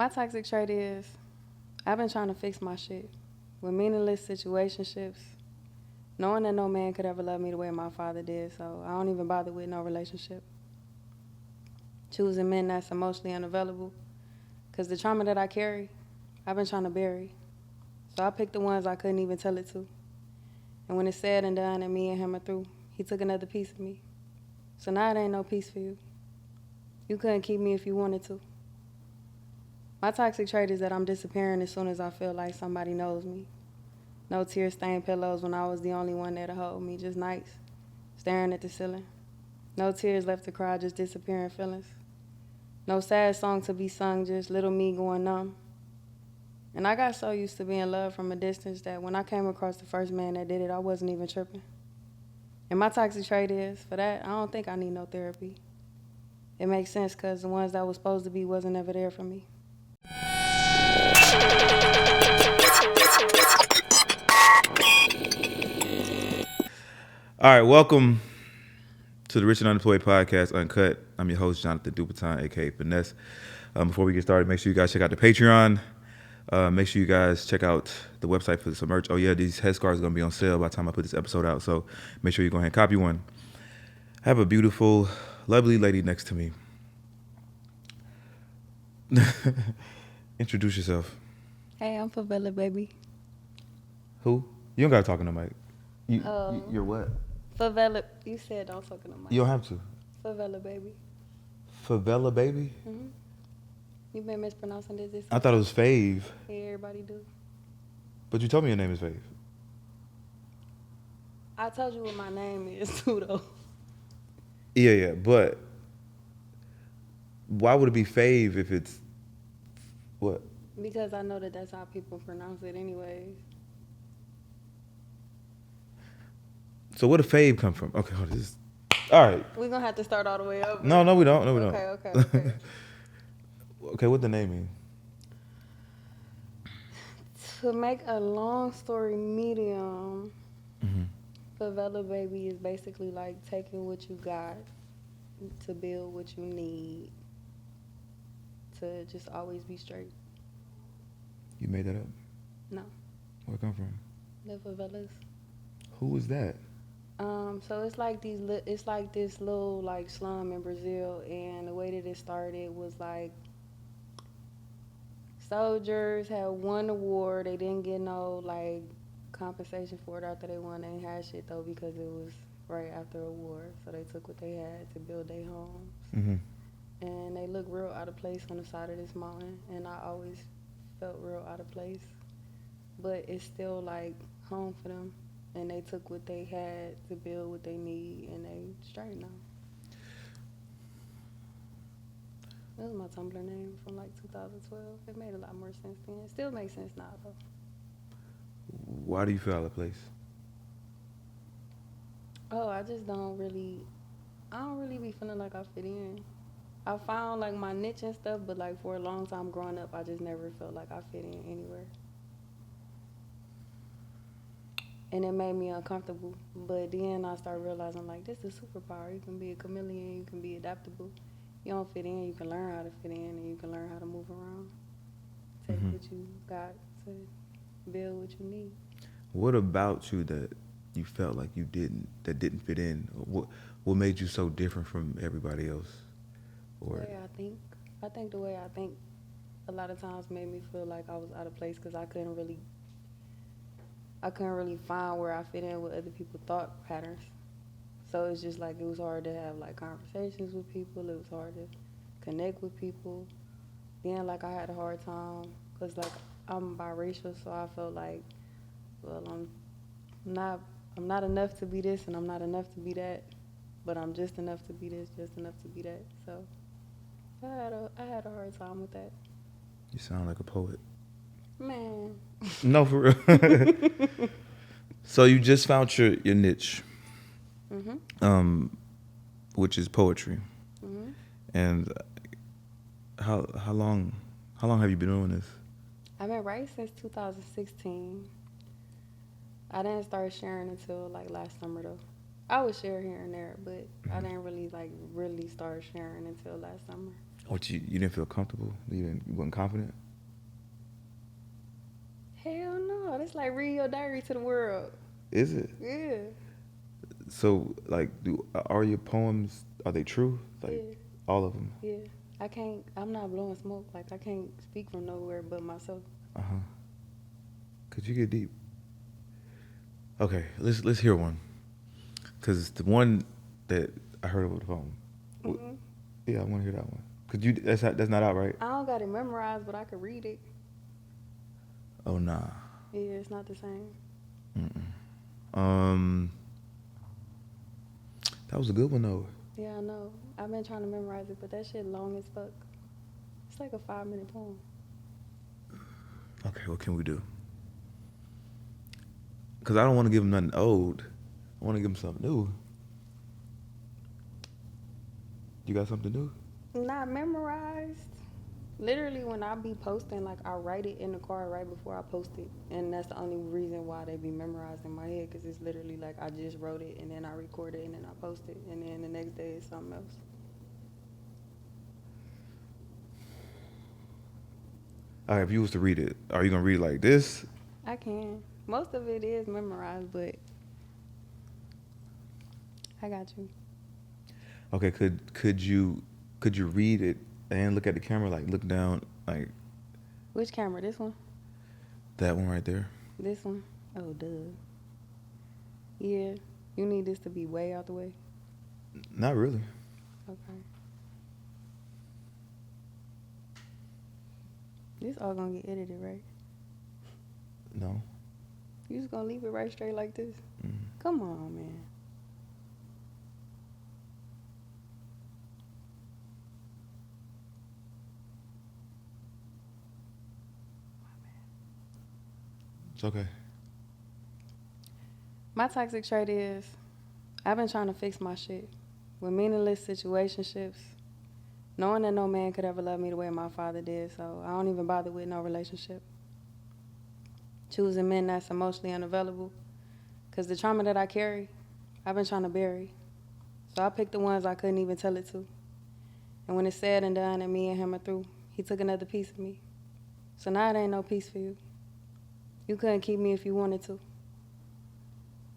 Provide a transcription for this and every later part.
My toxic trait is I've been trying to fix my shit with meaningless situationships, knowing that no man could ever love me the way my father did, so I don't even bother with no relationship. Choosing men that's emotionally unavailable, because the trauma that I carry, I've been trying to bury. So I picked the ones I couldn't even tell it to. And when it's said and done and me and him are through, he took another piece of me. So now it ain't no peace for you. You couldn't keep me if you wanted to. My toxic trait is that I'm disappearing as soon as I feel like somebody knows me. No tear-stained pillows when I was the only one there to hold me, just nights, staring at the ceiling. No tears left to cry, just disappearing feelings. No sad song to be sung, just little me going numb. And I got so used to being loved from a distance that when I came across the first man that did it, I wasn't even tripping. And my toxic trait is, for that, I don't think I need no therapy. It makes sense because the ones that was supposed to be wasn't ever there for me. All right, welcome to the Rich and Unemployed Podcast, Uncut. I'm your host, Jonathan Dupatin, a.k.a. Finesse. Before we get started, make sure you guys check out the Patreon. Make sure you guys check out the website for some merch. Oh, yeah, these headscarves are going to be on sale by the time I put this episode out, so make sure you go ahead and copy one. I have a beautiful, lovely lady next to me. Introduce yourself. Hey, I'm Favelababy. Who? You don't got to talk in the mic. You're what? Favela, you said don't talk in the mic. You don't have to. Favelababy. Favelababy? Mm-hmm. You been mispronouncing this. I thought it was Fave. Yeah, everybody do. But you told me your name is Fave. I told you what my name is too, though. Yeah, but why would it be Fave if it's what? Because I know that that's how people pronounce it anyways. So where did Fave come from? Okay, hold on, this is, all right. We're going to have to start all the way up. No, we don't. No, we don't. Okay. Okay, what the name mean? To make a long story medium, Mm-hmm. Favelababy is basically like taking what you got to build what you need to just always be straight. You made that up? No. Where it come from? The favelas. Who is that? So it's like this little like slum in Brazil, and the way that it started was like soldiers had won the war. They didn't get no like compensation for it after they won. They ain't had shit though because it was right after a war. So they took what they had to build their homes. Mm-hmm. And they look real out of place on the side of this mountain. And I always felt real out of place. But it's still like home for them. And they took what they had to build what they need, and they straight now. That was my Tumblr name from like 2012. It made a lot more sense then. It still makes sense now though. Why do you feel out of place? Oh, I don't really be feeling like I fit in. I found like my niche and stuff, but like for a long time growing up, I just never felt like I fit in anywhere. And it made me uncomfortable. But then I started realizing, like, this is a superpower. You can be a chameleon. You can be adaptable. You don't fit in. You can learn how to fit in, and you can learn how to move around. Take what you got to build what you need. What about you that you felt like that didn't fit in? What made you so different from everybody else? Or the way I think. I think the way I think a lot of times made me feel like I was out of place because I couldn't really find where I fit in with other people's thought patterns. So it's just like it was hard to have like conversations with people. It was hard to connect with people. Then like I had a hard time because like I'm biracial, so I felt like, well, I'm not enough to be this and I'm not enough to be that, but I'm just enough to be this, just enough to be that. So I had a hard time with that. You sound like a poet. Man. No, for real. So you just found your niche, which is poetry. Mm-hmm. And how long have you been doing this? I've been writing since 2016. I didn't start sharing until like last summer though. I would share here and there, but I didn't really start sharing until last summer. What, you didn't feel comfortable? You wasn't confident? Hell no. That's like reading your diary to the world. Is it? Yeah. So, like, are your poems, are they true? Like, Yeah. all of them? Yeah. I'm not blowing smoke. Like, I can't speak from nowhere but myself. Uh-huh. Could you get deep? Okay, let's hear one. Because the one that I heard over the phone. Mm-hmm. Yeah, I want to hear that one. Because that's not out, right? I don't got it memorized, but I could read it. Oh, nah. Yeah, it's not the same. That was a good one, though. Yeah, I know. I've been trying to memorize it, but that shit long as fuck. It's like a 5-minute poem. Okay, what can we do? Because I don't want to give him nothing old. I want to give him something new. You got something new? Not memorized. Literally, when I be posting, like, I write it in the car right before I post it. And that's the only reason why they be memorized in my head, because it's literally like I just wrote it, and then I record it, and then I post it, and then the next day it's something else. All right, if you was to read it, are you going to read it like this? I can. Most of it is memorized, but I got you. Okay, could you read it and look at the camera, like look down, like Which camera? This one? that one right there? This one? Oh, duh. Yeah. You need this to be way out the way? Not really. Okay. This all gonna get edited, right? No. You just gonna leave it right straight like this? Mm. Come on, man. It's okay. My toxic trait is I've been trying to fix my shit with meaningless situationships, knowing that no man could ever love me the way my father did, so I don't even bother with no relationship. Choosing men that's emotionally unavailable, because the trauma that I carry, I've been trying to bury. So I picked the ones I couldn't even tell it to. And when it's said and done and me and him are through, he took another piece of me. So now it ain't no peace for you. You couldn't keep me if you wanted to.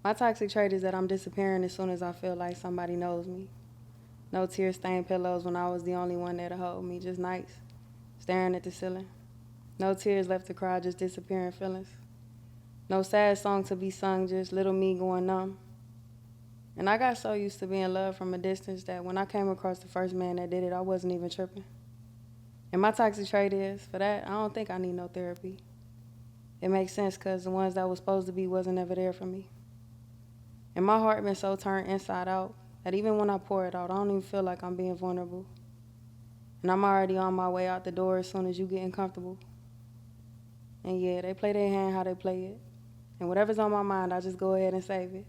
My toxic trait is that I'm disappearing as soon as I feel like somebody knows me. No tear-stained pillows when I was the only one there to hold me, just nights, staring at the ceiling. No tears left to cry, just disappearing feelings. No sad song to be sung, just little me going numb. And I got so used to being loved from a distance that when I came across the first man that did it, I wasn't even tripping. And my toxic trait is, for that, I don't think I need no therapy. It makes sense because the ones that was supposed to be wasn't ever there for me. And my heart been so turned inside out that even when I pour it out, I don't even feel like I'm being vulnerable. And I'm already on my way out the door as soon as you getting comfortable. And yeah, they play their hand how they play it. And whatever's on my mind, I just go ahead and save it.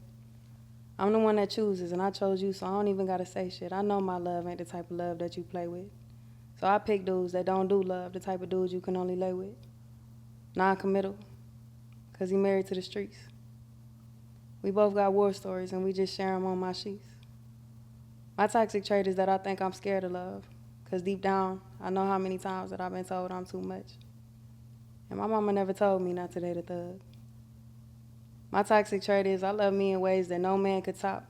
I'm the one that chooses, and I chose you, so I don't even gotta say shit. I know my love ain't the type of love that you play with. So I pick dudes that don't do love, the type of dudes you can only lay with. Non-committal, because he married to the streets. We both got war stories, and we just share them on my sheets. My toxic trait is that I think I'm scared of love, because deep down, I know how many times that I've been told I'm too much. And my mama never told me not to date a thug. My toxic trait is I love me in ways that no man could top.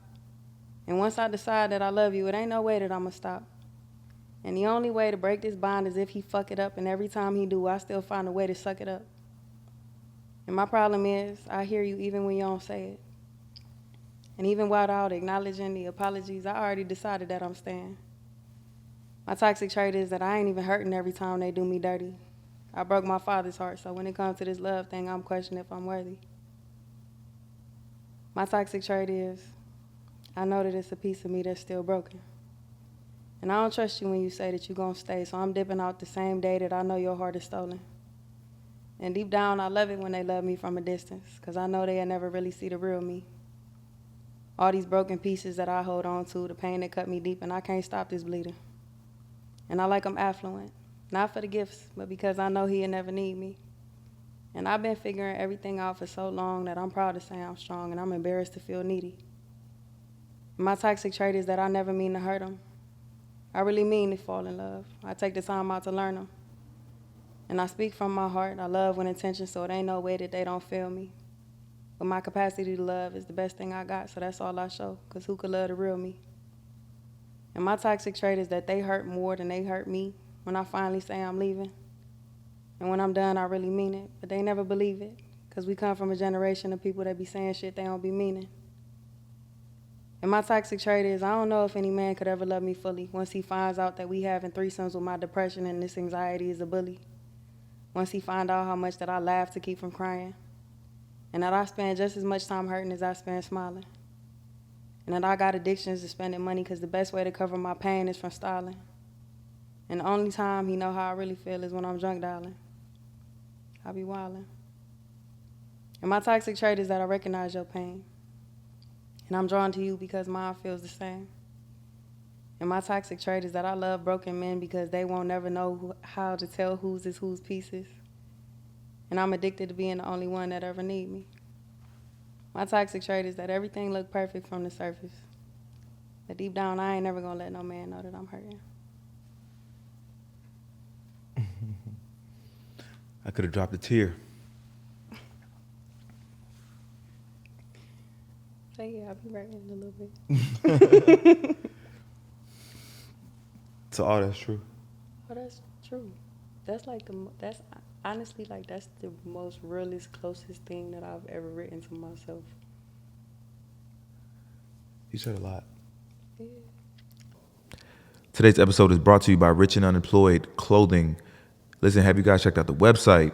And once I decide that I love you, it ain't no way that I'ma stop. And the only way to break this bond is if he fuck it up, and every time he do, I still find a way to suck it up. And my problem is, I hear you even when you don't say it. And even without acknowledging the apologies, I already decided that I'm staying. My toxic trait is that I ain't even hurting every time they do me dirty. I broke my father's heart, so when it comes to this love thing, I'm questioning if I'm worthy. My toxic trait is, I know that it's a piece of me that's still broken. And I don't trust you when you say that you're gonna stay, so I'm dipping out the same day that I know your heart is stolen. And deep down, I love it when they love me from a distance, because I know they'll never really see the real me. All these broken pieces that I hold on to, the pain that cut me deep, and I can't stop this bleeding. And I like him affluent, not for the gifts, but because I know he'll never need me. And I've been figuring everything out for so long that I'm proud to say I'm strong, and I'm embarrassed to feel needy. My toxic trait is that I never mean to hurt him. I really mean to fall in love. I take the time out to learn them. And I speak from my heart. I love with intention, so it ain't no way that they don't feel me. But my capacity to love is the best thing I got, so that's all I show. Because who could love the real me? And my toxic trait is that they hurt more than they hurt me when I finally say I'm leaving. And when I'm done, I really mean it. But they never believe it. Because we come from a generation of people that be saying shit they don't be meaning. And my toxic trait is I don't know if any man could ever love me fully once he finds out that we having threesomes with my depression and this anxiety is a bully. Once he find out how much that I laugh to keep from crying. And that I spend just as much time hurting as I spend smiling. And that I got addictions to spending money because the best way to cover my pain is from styling. And the only time he know how I really feel is when I'm drunk, darling. I be wildin'. And my toxic trait is that I recognize your pain. And I'm drawn to you because mine feels the same. And my toxic trait is that I love broken men because they won't never know how to tell whose is whose pieces. And I'm addicted to being the only one that ever need me. My toxic trait is that everything look perfect from the surface. But deep down, I ain't never gonna let no man know that I'm hurting. I could have dropped a tear. So yeah, I'll be writing a little bit. So all that's true. Oh, that's true. That's like that's honestly like that's the most realest, closest thing that I've ever written to myself. You said a lot. Yeah. Today's episode is brought to you by Rich and Unemployed Clothing. Listen, have you guys checked out the website?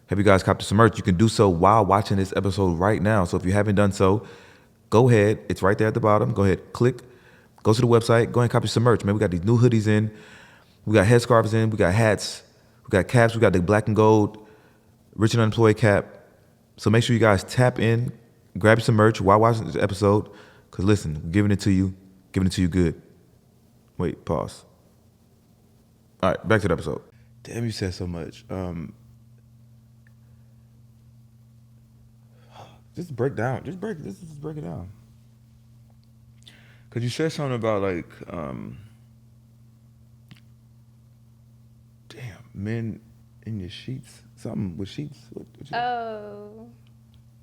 Have you guys copped some merch? You can do so while watching this episode right now. So if you haven't done so, go ahead. It's right there at the bottom. Go ahead, click. Go to the website. Go ahead and copy some merch. Man, we got these new hoodies in. We got headscarves in. We got hats. We got caps. We got the black and gold Rich and Unemployed cap. So make sure you guys tap in, grab some merch while watching this episode. Because listen, we're giving it to you good. Wait, pause. All right, back to the episode. Damn, you said so much. Just break it down. Just break it down. Cause you said something about like, damn, men in your sheets. Something with sheets. What Oh,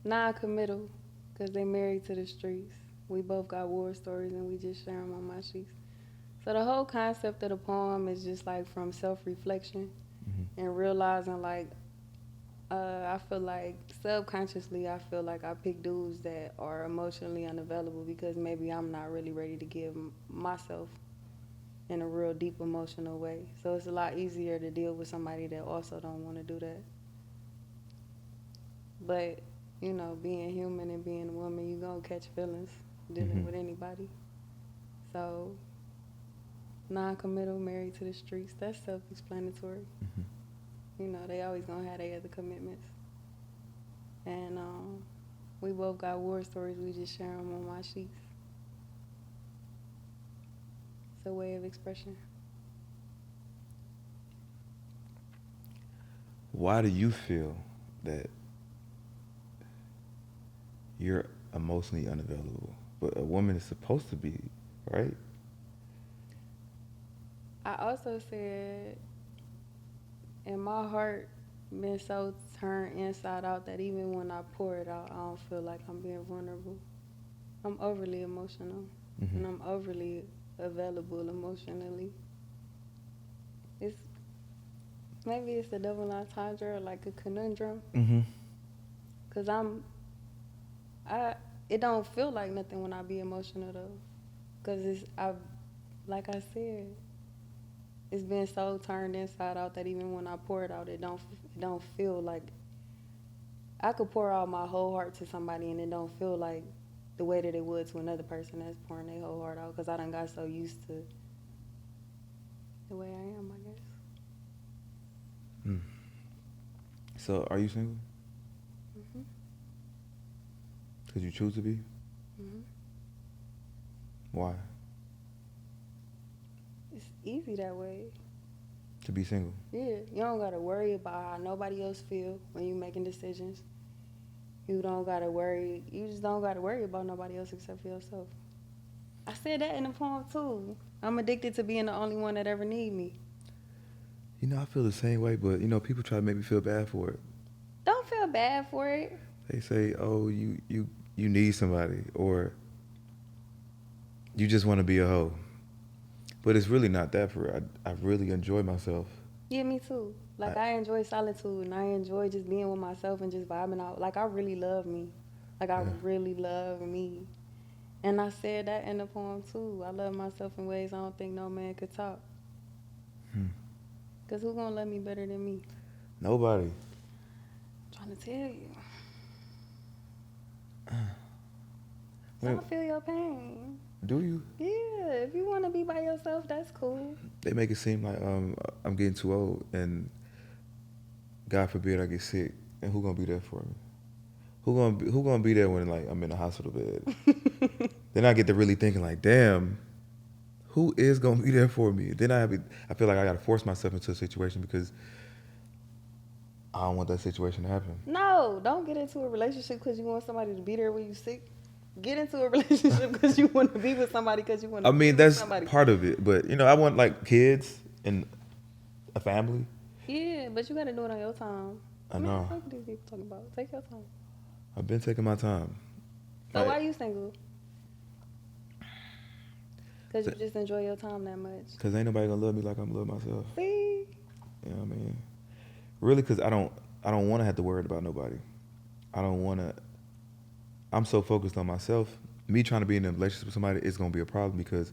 non-committal, cause they married to the streets. We both got war stories and we just share them on my sheets. So the whole concept of the poem is just like from self-reflection and realizing like, I feel like subconsciously I feel like I pick dudes that are emotionally unavailable because maybe I'm not really ready to give myself in a real deep emotional way. So it's a lot easier to deal with somebody that also don't want to do that. But, you know, being human and being a woman, you gonna catch feelings dealing with anybody. So non-committal, married to the streets, that's self-explanatory. You know, they always gonna have their other commitments. And we both got war stories, we just share them on my sheets. It's a way of expression. Why do you feel that you're emotionally unavailable, but a woman is supposed to be, right? I also said, in my heart, been so turned inside out that even when I pour it out, I don't feel like I'm being vulnerable. I'm overly emotional, and I'm overly available emotionally. Maybe it's a double entendre, or like a conundrum. Cause it don't feel like nothing when I be emotional though. Cause like I said, it's been so turned inside out that even when I pour it out, it don't feel like, I could pour out my whole heart to somebody and it don't feel like the way that it would to another person that's pouring their whole heart out, because I done got so used to the way I am, I guess. So are you single? Because you choose to be? Why? It's easy that way. To be single? Yeah, you don't gotta worry about how nobody else feel when you making decisions. You just don't gotta worry about nobody else except for yourself. I said that in the poem too. I'm addicted to being the only one that ever need me. You know, I feel the same way, but you know, people try to make me feel bad for it. Don't feel bad for it. They say, "Oh, you need somebody," or "You just want to be a hoe." But it's really not that for real. I really enjoy myself. Yeah, me too. Like, I enjoy solitude, and I enjoy just being with myself and just vibing out. Like, I really love me. Like, I really love me. And I said that in the poem, too. I love myself in ways I don't think no man could talk. Because who gonna love me better than me? Nobody. I'm trying to tell you. So I feel your pain. Do you? Yeah, if you want to be by yourself, that's cool. They make it seem like I'm getting too old, and God forbid I get sick, and who gonna be there for me? Who gonna be there when like I'm in the hospital bed? Then I get to really thinking like, damn, who is gonna be there for me? Then I feel like I gotta force myself into a situation because I don't want that situation to happen. No, don't get into a relationship because you want somebody to be there when you sick. Get into a relationship because you want to be with somebody because you want to be with somebody. That's part of it, but you know, I want like kids and a family. Yeah, but you got to do it on your time. I know. What these people talking about? Take your time. I've been taking my time. So why are you single? Because you just enjoy your time that much. Because ain't nobody gonna love me like I'm love myself. See? You know what I mean? Really, because I don't want to have to worry about nobody. I don't want to. I'm so focused on myself. Me trying to be in a relationship with somebody is gonna be a problem because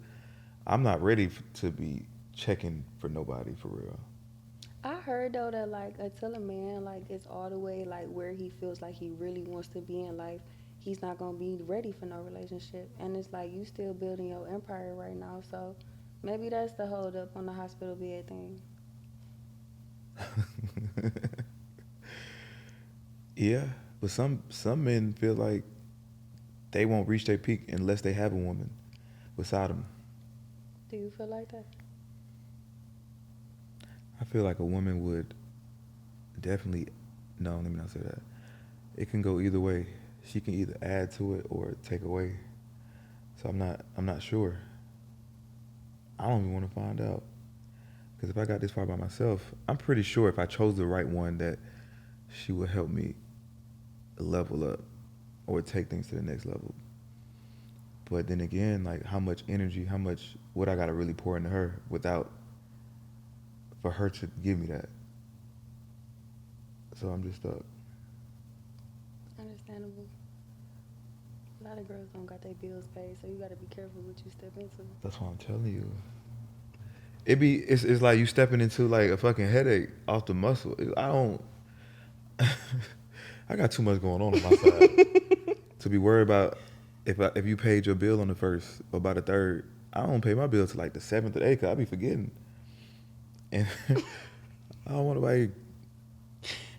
I'm not ready to be checking for nobody for real. I heard though that like until a man like is all the way like where he feels like he really wants to be in life, he's not gonna be ready for no relationship. And it's like you still building your empire right now, so maybe that's the hold up on the hospital bed thing. Yeah, but some men feel like they won't reach their peak unless they have a woman beside them. Do you feel like that? I feel like a woman would definitely. No, let me not say that. It can go either way. She can either add to it or take away. So I'm not sure. I don't even want to find out. Because if I got this far by myself, I'm pretty sure if I chose the right one that she would help me level up or take things to the next level. But then again, like how much energy, what I got to really pour into her for her to give me that. So I'm just stuck. Understandable. A lot of girls don't got their bills paid, so you got to be careful what you step into. That's what I'm telling you. It's like you stepping into like a fucking headache off the muscle. I got too much going on my side to be worried about if you paid your bill on the 1st or by the 3rd. I don't pay my bill till like the 7th or 8th because I be forgetting. And I don't want nobody.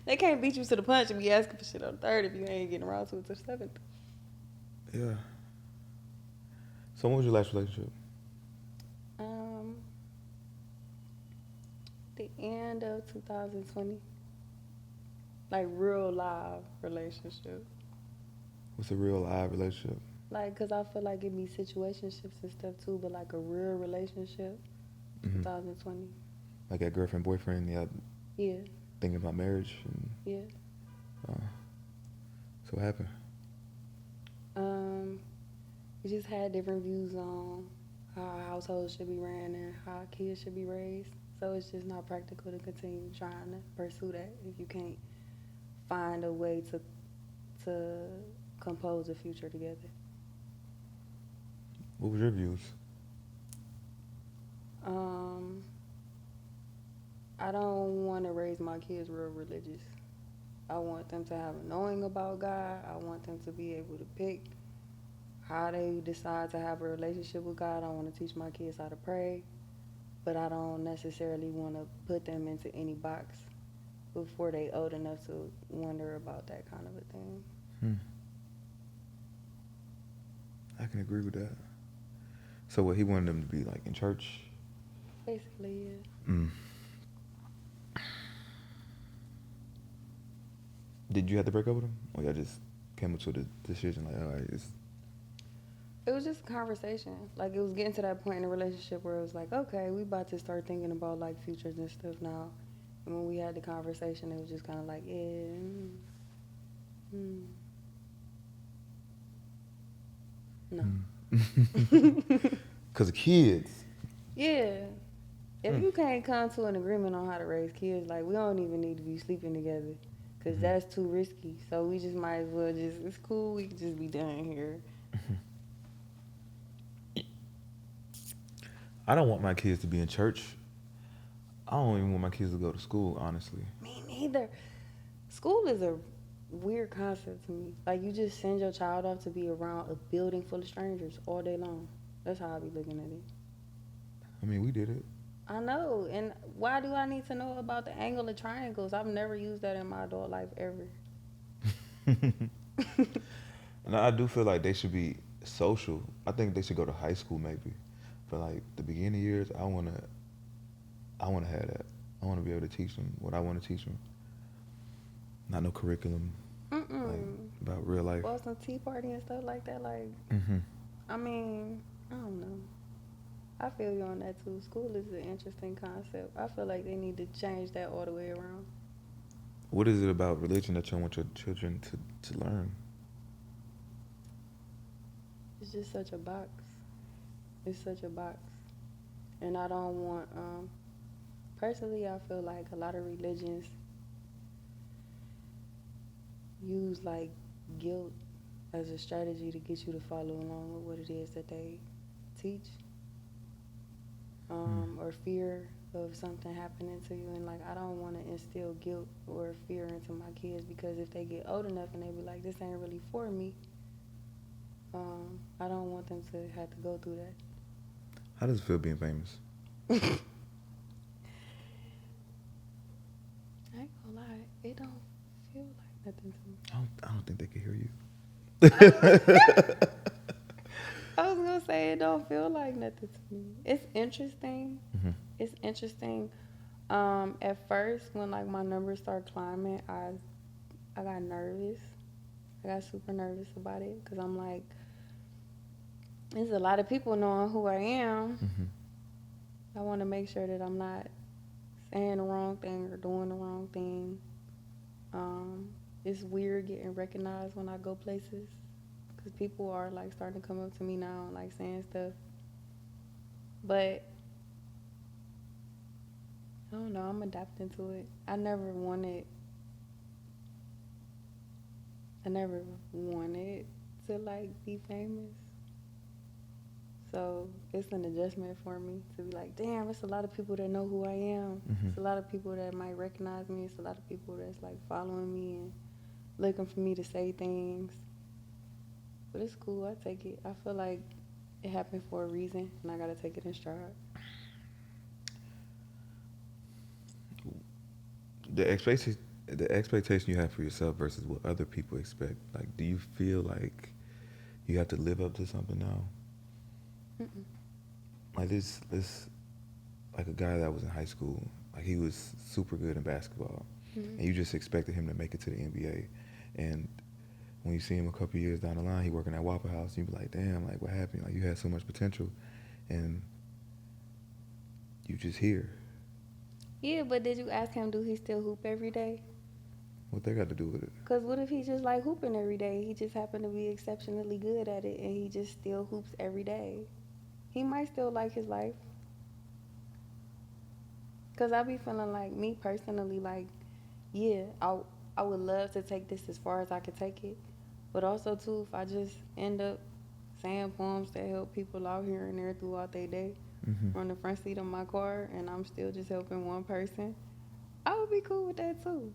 They can't beat you to the punch and be asking for shit on the 3rd if you ain't getting around to it till the 7th. Yeah. So when was your last relationship? The end of 2020. Like real live relationship. What's a real live relationship? Like, cause I feel like it be situationships and stuff too, but like a real relationship, 2020. Like that girlfriend, boyfriend, Yeah. Thinking about marriage. Yeah. So what happened? We just had different views on how our household should be ran and how our kids should be raised. So it's just not practical to continue trying to pursue that if you can't find a way to compose a future together. What was your views? I don't want to raise my kids real religious. I want them to have a knowing about God. I want them to be able to pick how they decide to have a relationship with God. I want to teach my kids how to pray, but I don't necessarily want to put them into any box before they old enough to wonder about that kind of a thing. I can agree with that. So what, he wanted them to be like in church? Basically, yeah. Did you have to break up with him? Or y'all just came up to the decision like, all right, It was just a conversation. Like, it was getting to that point in the relationship where it was like, okay, we about to start thinking about, like, futures and stuff now. And when we had the conversation, it was just kind of like, yeah. No. Because of kids. Yeah. If you can't come to an agreement on how to raise kids, like, we don't even need to be sleeping together. Because that's too risky. So we just might as well just, it's cool, we can just be done here. I don't want my kids to be in church. I don't even want my kids to go to school, honestly. Me neither. School is a weird concept to me. Like, you just send your child off to be around a building full of strangers all day long. That's how I be looking at it. I mean, we did it. I know. And why do I need to know about the angle of triangles? I've never used that in my adult life ever. And I do feel like they should be social. I think they should go to high school maybe. For like the beginning years, I wanna have that. I wanna be able to teach them what I want to teach them. Not no curriculum. Like about real life. Boston Tea Party and stuff like that. Like, I mean, I don't know. I feel you on that too. School is an interesting concept. I feel like they need to change that all the way around. What is it about religion that you want your children to learn? It's just such a box. It's such a box. And I don't want, personally, I feel like a lot of religions use like guilt as a strategy to get you to follow along with what it is that they teach. Or fear of something happening to you. And like, I don't want to instill guilt or fear into my kids, because if they get old enough and they be like, this ain't really for me, I don't want them to have to go through that. How does it feel being famous? I ain't gonna lie, it don't feel like nothing to me. I don't think they can hear you. I was gonna say it don't feel like nothing to me. It's interesting. It's interesting. At first, when like my numbers start climbing, I got nervous. I got super nervous about it, because I'm like, there's a lot of people knowing who I am. I want to make sure that I'm not saying the wrong thing or doing the wrong thing. It's weird getting recognized when I go places, because people are like starting to come up to me now and like saying stuff. But I don't know, I'm adapting to it. I never wanted to like be famous. So it's an adjustment for me to be like, damn, it's a lot of people that know who I am. It's a lot of people that might recognize me. It's a lot of people that's like following me and looking for me to say things. But it's cool, I take it. I feel like it happened for a reason, and I gotta take it in stride. The expectation you have for yourself versus what other people expect. Like, do you feel like you have to live up to something now? Like this, like a guy that was in high school, like he was super good in basketball, and you just expected him to make it to the NBA. And when you see him a couple years down the line, he working at Waffle House, you be like, damn, like what happened? Like you had so much potential, and you just here. Yeah, but did you ask him, do he still hoop every day? What they got to do with it? Because what if he just like hooping every day? He just happened to be exceptionally good at it, and he just still hoops every day. He might still like his life. Because I be feeling like, me personally, like, yeah, I would love to take this as far as I could take it. But also, too, if I just end up saying poems that help people out here and there throughout their day from the front seat of my car, and I'm still just helping one person, I would be cool with that, too.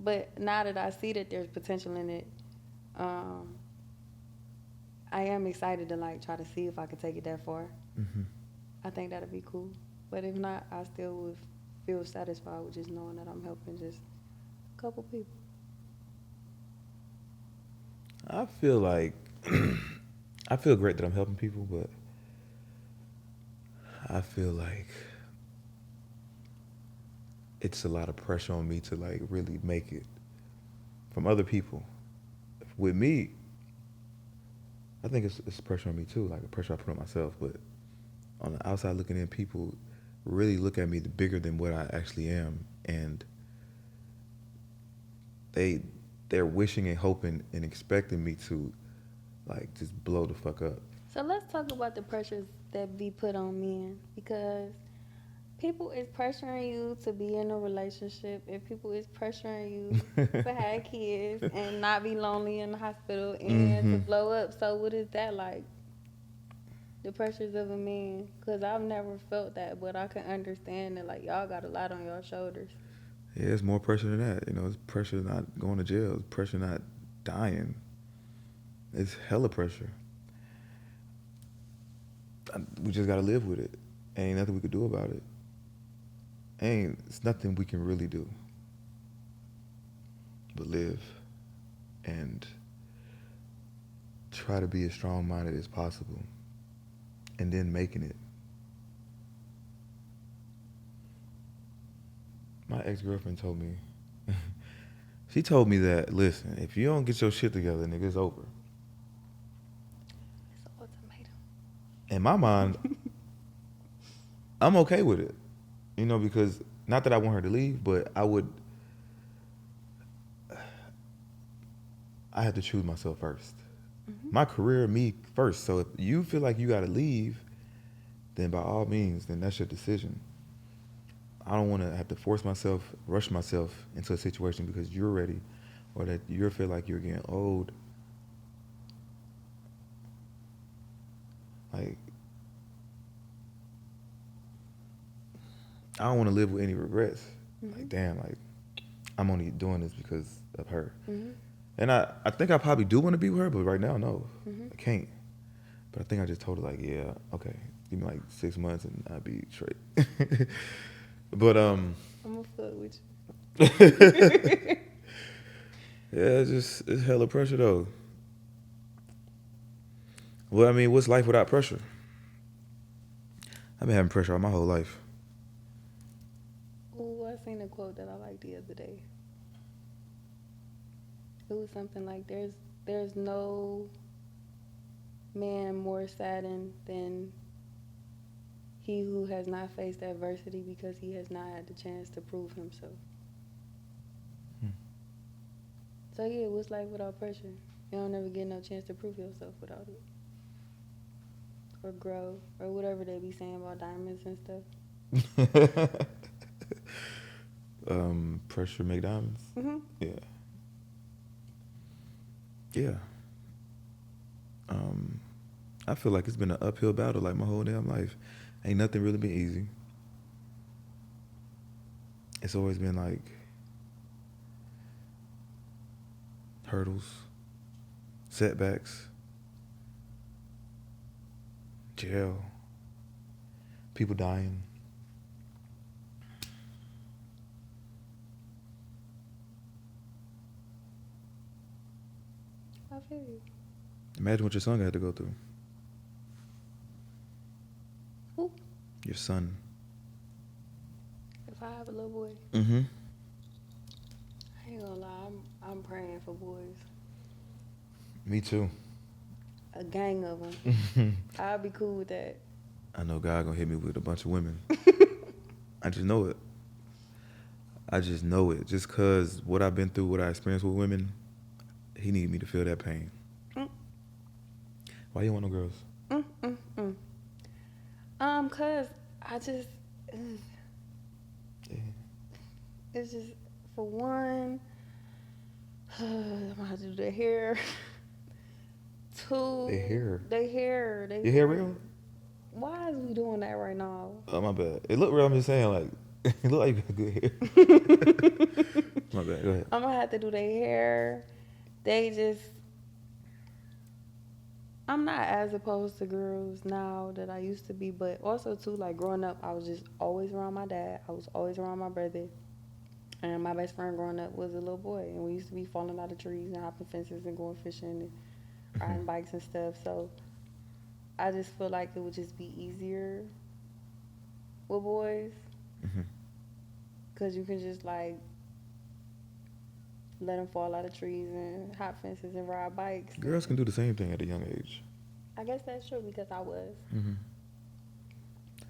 But now that I see that there's potential in it, I am excited to like try to see if I can take it that far. I think that'd be cool. But if not, I still would feel satisfied with just knowing that I'm helping just a couple people. I feel like I feel great that I'm helping people, but I feel like it's a lot of pressure on me to like really make it from other people. With me, I think it's pressure on me too, like a pressure I put on myself. But on the outside looking in, people really look at me bigger than what I actually am, and they're wishing and hoping and expecting me to like just blow the fuck up. So let's talk about the pressures that be put on men, because people is pressuring you to be in a relationship, and people is pressuring you to have kids and not be lonely in the hospital and to blow up. So what is that like? The pressures of a man? Because I've never felt that, but I can understand that, like, y'all got a lot on your shoulders. Yeah, it's more pressure than that. You know, it's pressure not going to jail. It's pressure not dying. It's hella pressure. We just gotta live with it. Ain't nothing we could do about it. It's nothing we can really do but live and try to be as strong-minded as possible, and then making it. My ex-girlfriend told me, she told me that, listen, if you don't get your shit together, nigga, it's over. It's an ultimatum. In my mind, I'm okay with it. You know, because not that I want her to leave, but I have to choose myself first. My career, me first. So if you feel like you got to leave, then by all means, then that's your decision. I don't want to have to rush myself into a situation because you're ready, or that you feel like you're getting old. Like, I don't want to live with any regrets. Like, damn, like, I'm only doing this because of her. And I think I probably do want to be with her, but right now, no. I can't. But I think I just told her, like, yeah, okay, give me like 6 months and I'll be straight. But I'm gonna fuck with you. Yeah, it's hella pressure though. Well, I mean, what's life without pressure? I've been having pressure all my whole life. Oh, I seen a quote that I liked the other day. It was something like, there's no man more saddened than he who has not faced adversity because he has not had the chance to prove himself. So yeah, what's life without pressure? You don't ever get no chance to prove yourself without it. Or grow, or whatever they be saying about diamonds and stuff. Pressure make diamonds. Yeah. Yeah. I feel like it's been an uphill battle like my whole damn life. Ain't nothing really been easy. It's always been like hurdles, setbacks, jail, people dying. I feel you. Imagine what your son had to go through. Who? Your son. If I have a little boy, Mm-hmm. I ain't gonna lie, I'm praying for boys. Me too. A gang of them. I'll be cool with that. I know God gonna hit me with a bunch of women. I just know it. Just cause what I've been through, what I experienced with women, he need me to feel that pain. Why you want no girls? Cause I just, Yeah. it's just, for one, I'm gonna have to do their hair. Two, Their hair. They Your hair real? Why is we doing that right now? Oh, my bad. It look real. I'm just saying, like, it look like you got good hair. My bad. Go ahead. I'm gonna have to do their hair. They just, I'm not as opposed to girls now that I used to be, but also too, like, growing up, I was just always around my dad. I was always around my brother. And my best friend growing up was a little boy, and we used to be falling out of trees and hopping fences and going fishing and riding bikes and stuff. So I just feel like it would just be easier with boys, because you can just, like, let them fall out of trees and hop fences and ride bikes. Girls can do the same thing at a young age. I guess that's true because I was. Mm-hmm.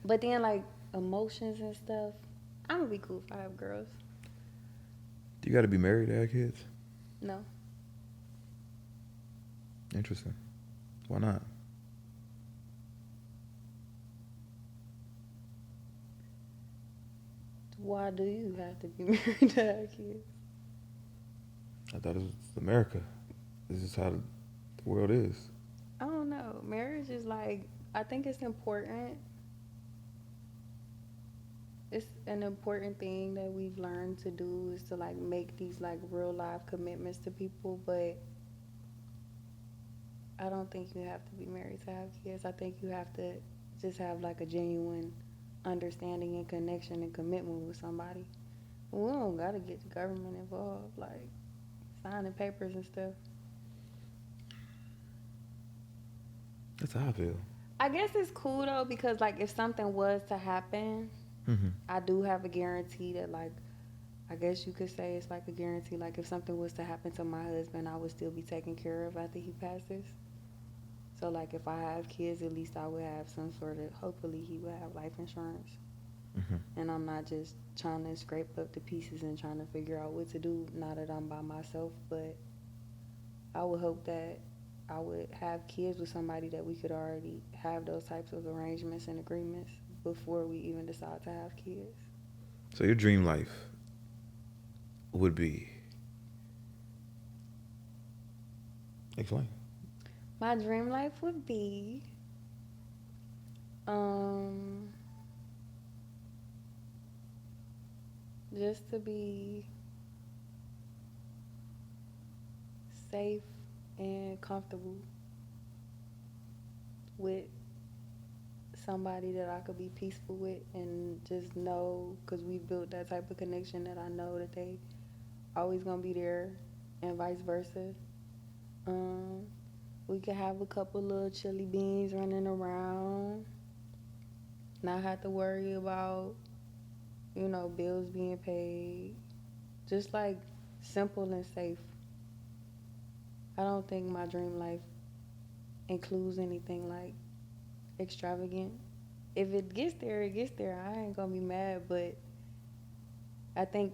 But then, like, emotions and stuff, I'm gonna be cool if I have girls. Do you got to be married to have kids? No. Interesting. Why not? Why do you have to be married to have kids? I thought it was America. This is how the world is. I don't know. Marriage is like, I think it's important. It's an important thing that we've learned to do is to like make these like real life commitments to people, but I don't think you have to be married to have kids. I think you have to just have like a genuine understanding and connection and commitment with somebody. We don't gotta get the government involved, like signing papers and stuff. That's how I feel. I guess it's cool though because like if something was to happen, Mm-hmm. I do have a guarantee that like I guess you could say it's like a guarantee. Like if something was to happen to my husband, I would still be taken care of after he passes. So like if I have kids, at least I would have some sort of, hopefully he would have life insurance. Mm-hmm. And I'm not just trying to scrape up the pieces and trying to figure out what to do now that I'm by myself. But I would hope that I would have kids with somebody that we could already have those types of arrangements and agreements before we even decide to have kids. So your dream life would be? Explain. My dream life would be just to be safe and comfortable with somebody that I could be peaceful with and just know, because we built that type of connection that I know that they always gonna be there and vice versa. We could have a couple little chili beans running around, not have to worry about, you know, bills being paid. Just like simple and safe. I don't think my dream life includes anything like extravagant. If it gets there, it gets there. I ain't gonna be mad, but I think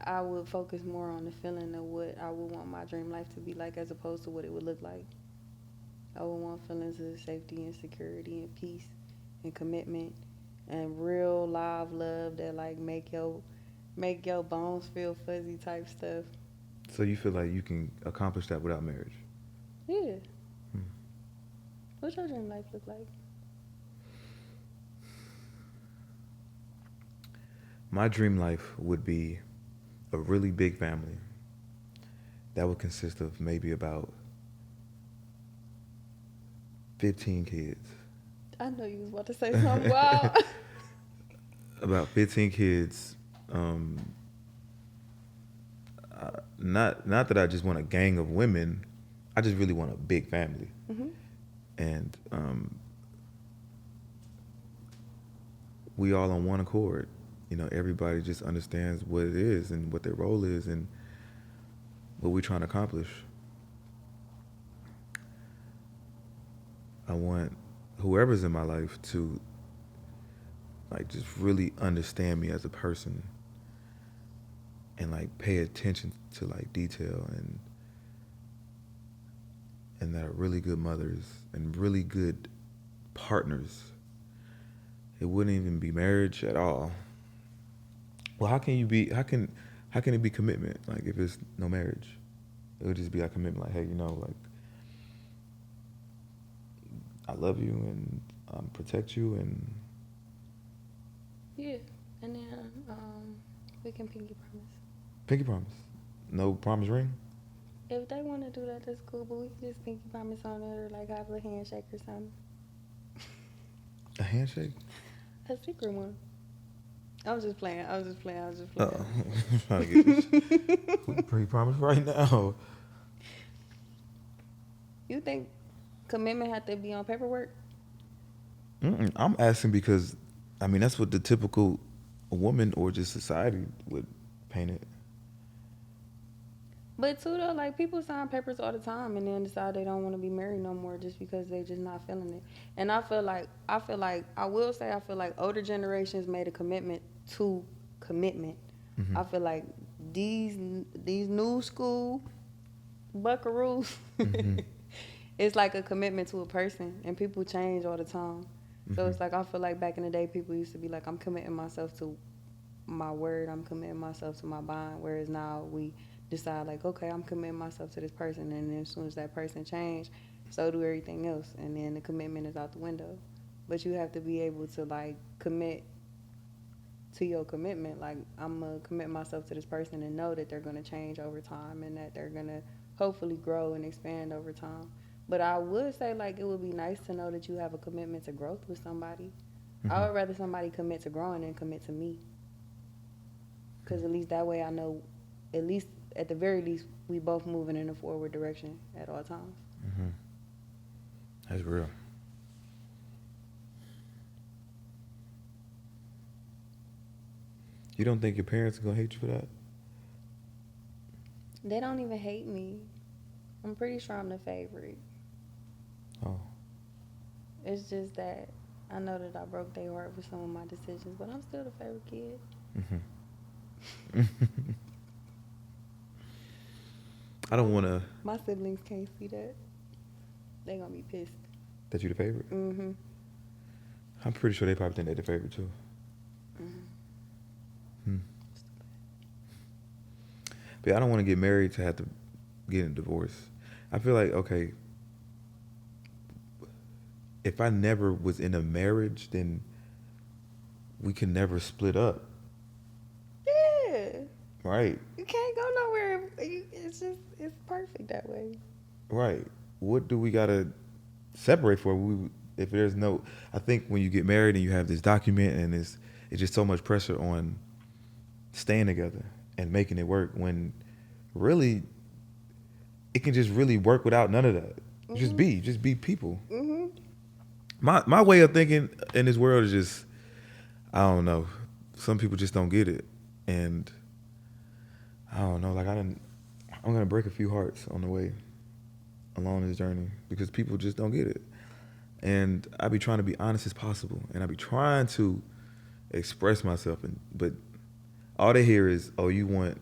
I would focus more on the feeling of what I would want my dream life to be like as opposed to what it would look like. I would want feelings of safety and security and peace and commitment and real live love that like make your bones feel fuzzy type stuff. So you feel like you can accomplish that without marriage? Yeah. What's your dream life look like? My dream life would be a really big family that would consist of maybe about 15 kids. I know you was about to say something wild. About 15 kids. Not that I just want a gang of women. I just really want a big family. Mm-hmm. And we all on one accord. You know, everybody just understands what it is and what their role is and what we're trying to accomplish. I want whoever's in my life to like just really understand me as a person and like pay attention to like detail and that are really good mothers and really good partners. It wouldn't even be marriage at all. Well, how can it be commitment? Like if it's no marriage, it would just be like commitment. Like, hey, you know, like I love you and protect you and Yeah, and then we can pinky promise. pinky promise. No promise ring. If they want to do that, that's cool. But we can just pinky promise on it or like have a handshake or something. A handshake. A secret one. I was just playing. Oh, I'm trying to get this pinky promise right now. You think commitment had to be on paperwork? I'm asking because, I mean, that's what the typical woman or just society would paint it. But too though, like people sign papers all the time and then decide they don't want to be married no more just because they just not feeling it. And I will say I feel like older generations made a commitment to commitment. Mm-hmm. I feel like these new school buckaroos, Mm-hmm. it's like a commitment to a person, and people change all the time. So Mm-hmm. it's like I feel like back in the day, people used to be like, I'm committing myself to my word, I'm committing myself to my bond. Whereas now we decide like, okay, I'm committing myself to this person, and then as soon as that person change, so do everything else, and then the commitment is out the window. But you have to be able to like commit to your commitment. Like I'm gonna commit myself to this person and know that they're gonna change over time and that they're gonna hopefully grow and expand over time. But I would say like it would be nice to know that you have a commitment to growth with somebody. Mm-hmm. I would rather somebody commit to growing than commit to me. Because at least that way I know, at least at the very least, we both moving in a forward direction at all times. Mm-hmm. That's real. You don't think your parents are gonna hate you for that? They don't even hate me. I'm pretty sure I'm the favorite. Oh. It's just that I know that I broke their heart with some of my decisions, but I'm still the favorite kid. Mm-hmm. I don't want to. My siblings can't see that. They gonna be pissed. That you the favorite? Mm-hmm. I'm pretty sure they probably think they're the favorite too. Mm-hmm. But I don't want to get married to have to get a divorce. I feel like, okay, if I never was in a marriage, then we can never split up. Yeah. Right. You can't go nowhere. It's perfect that way. Right. What do we got to separate for? If there's no, I think when you get married and you have this document and it's just so much pressure on staying together and making it work when really it can just really work without none of that. Mm-hmm. Just be people. Mm-hmm. My way of thinking in this world is just, I don't know. Some people just don't get it, and I don't know. Like I'm gonna break a few hearts on the way along this journey because people just don't get it. And I be trying to be honest as possible, and I be trying to express myself, but all they hear is, "Oh, you want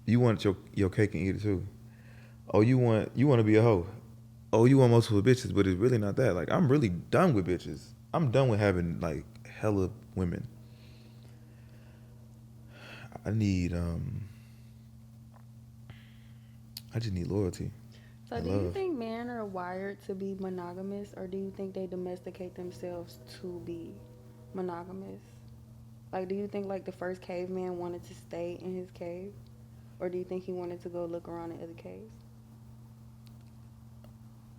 your cake and eat it too. Oh, you want to be a hoe. Oh, you want multiple bitches," but it's really not that. Like I'm really done with bitches. I'm done with having like hella women. I just need loyalty. So do you think men are wired to be monogamous, or do you think they domesticate themselves to be monogamous? Like, do you think like the first caveman wanted to stay in his cave, or do you think he wanted to go look around in other caves?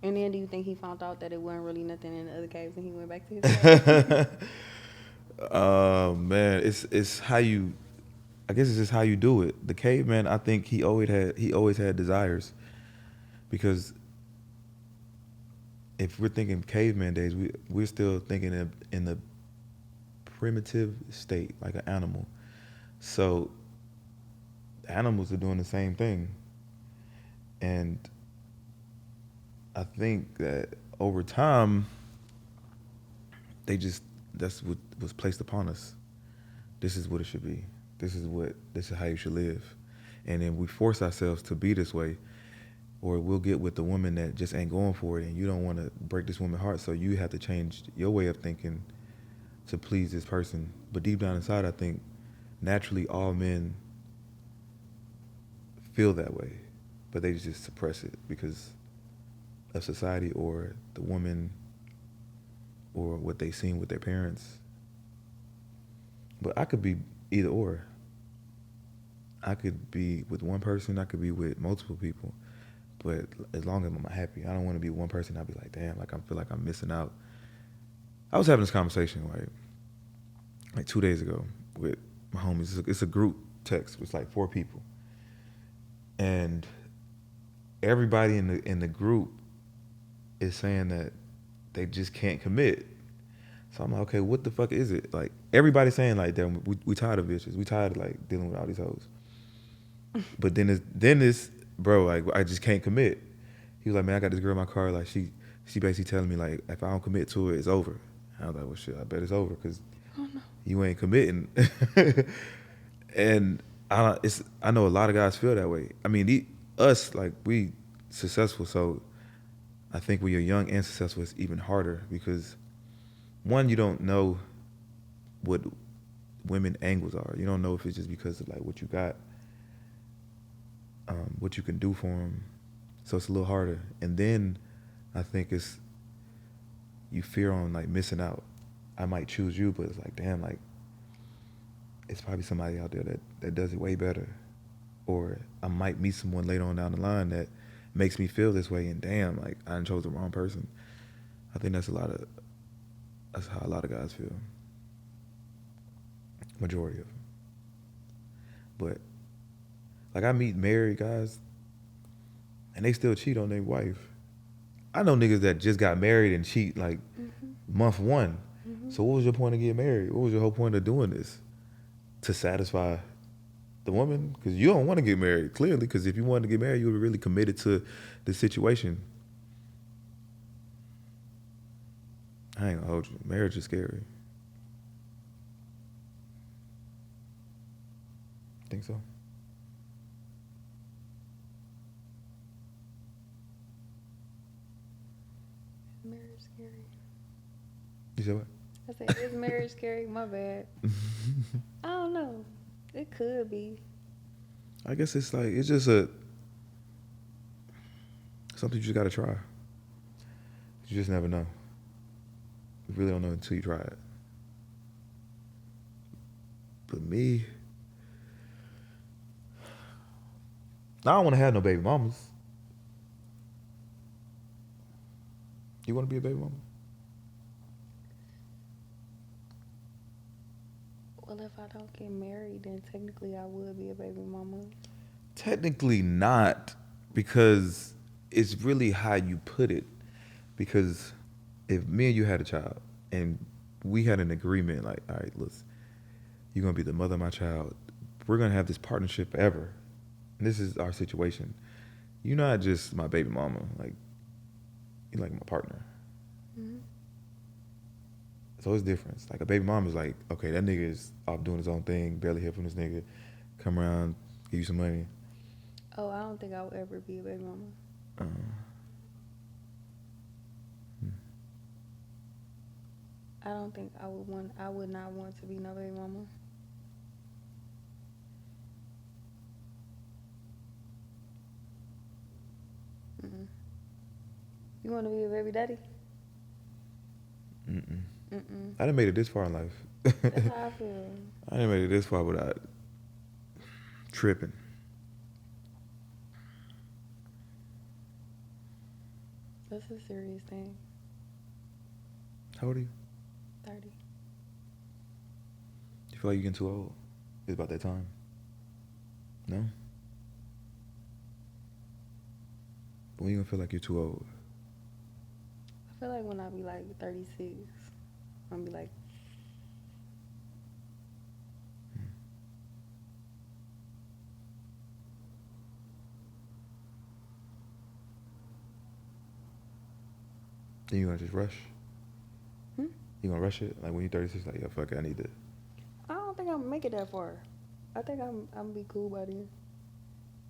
And then do you think he found out that it wasn't really nothing in the other caves and he went back to his cave? Man, it's how you. I guess it's just how you do it. The caveman, I think he always had desires, because if we're thinking caveman days, we're still thinking in the primitive state, like an animal. So animals are doing the same thing, and I think that over time, that's what was placed upon us. This is what it should be. This is how you should live. And then we force ourselves to be this way, or we'll get with the woman that just ain't going for it, and you don't want to break this woman's heart, so you have to change your way of thinking to please this person. But deep down inside, I think naturally all men feel that way, but they just suppress it because of society or the woman or what they seen with their parents. But I could be either or. I could be with one person, I could be with multiple people. But as long as I'm happy, I don't want to be one person. I'll be like, damn, like I feel like I'm missing out. I was having this conversation like 2 days ago with my homies. It's a group text. It's like 4 people, and everybody in the group is saying that they just can't commit. So I'm like, okay, what the fuck is it? Like everybody's saying like, damn, we tired of bitches. We tired of like dealing with all these hoes. But then it's bro, like I just can't commit. He was like, man, I got this girl in my car. Like she basically telling me like, if I don't commit to it, it's over. I was like, well, shit, I bet it's over because you ain't committing. And I know a lot of guys feel that way. I mean, us, like, we successful, so I think when you're young and successful, it's even harder because, one, you don't know what women angles are. You don't know if it's just because of like what you got, what you can do for them. So it's a little harder. And then I think you fear on like missing out. I might choose you, but it's like, damn, like it's probably somebody out there that does it way better. Or I might meet someone later on down the line that makes me feel this way, and damn, like I chose the wrong person. I think that's how a lot of guys feel. Majority of them. But like I meet married guys and they still cheat on their wife. I know niggas that just got married and cheat like month one. So what was your point of getting married? What was your whole point of doing this? To satisfy the woman? Because you don't want to get married, clearly, because if you wanted to get married, you would be really committed to the situation. I ain't gonna hold you. Marriage is scary. Think so? Marriage scary. You said what? I said, is marriage scary? My bad. I don't know. It could be. I guess it's just something you just gotta try. You just never know. You really don't know until you try it. But me, I don't want to have no baby mamas. You want to be a baby mama? Well, if I don't get married, then technically I would be a baby mama. Technically not, because it's really how you put it. Because if me and you had a child and we had an agreement, like, all right, listen, you're going to be the mother of my child. We're going to have this partnership forever. And this is our situation. You're not just my baby mama. Like, you're like my partner. Mm-hmm. So it's different. Like a baby mom is like, okay, that nigga is off doing his own thing, barely hear from this nigga, come around, give you some money. Oh, I don't think I would ever be a baby mama. I don't think I would not want to be no baby mama. Mm-mm. You want to be a baby daddy? Mm-mm. Mm-mm. I done made it this far in life. That's how I feel. I done made it this far without tripping. That's a serious thing. How old are you? 30. You feel like you're getting too old? It's about that time. No? But when you gonna feel like you're too old? I feel like when I be like 36, I'm gonna be like, Then you gonna just rush? hmm? You gonna rush it? Like when you're 36, like, yo, fuck it, I need to. I don't think I'm gonna make it that far. I think I'm gonna be cool by then.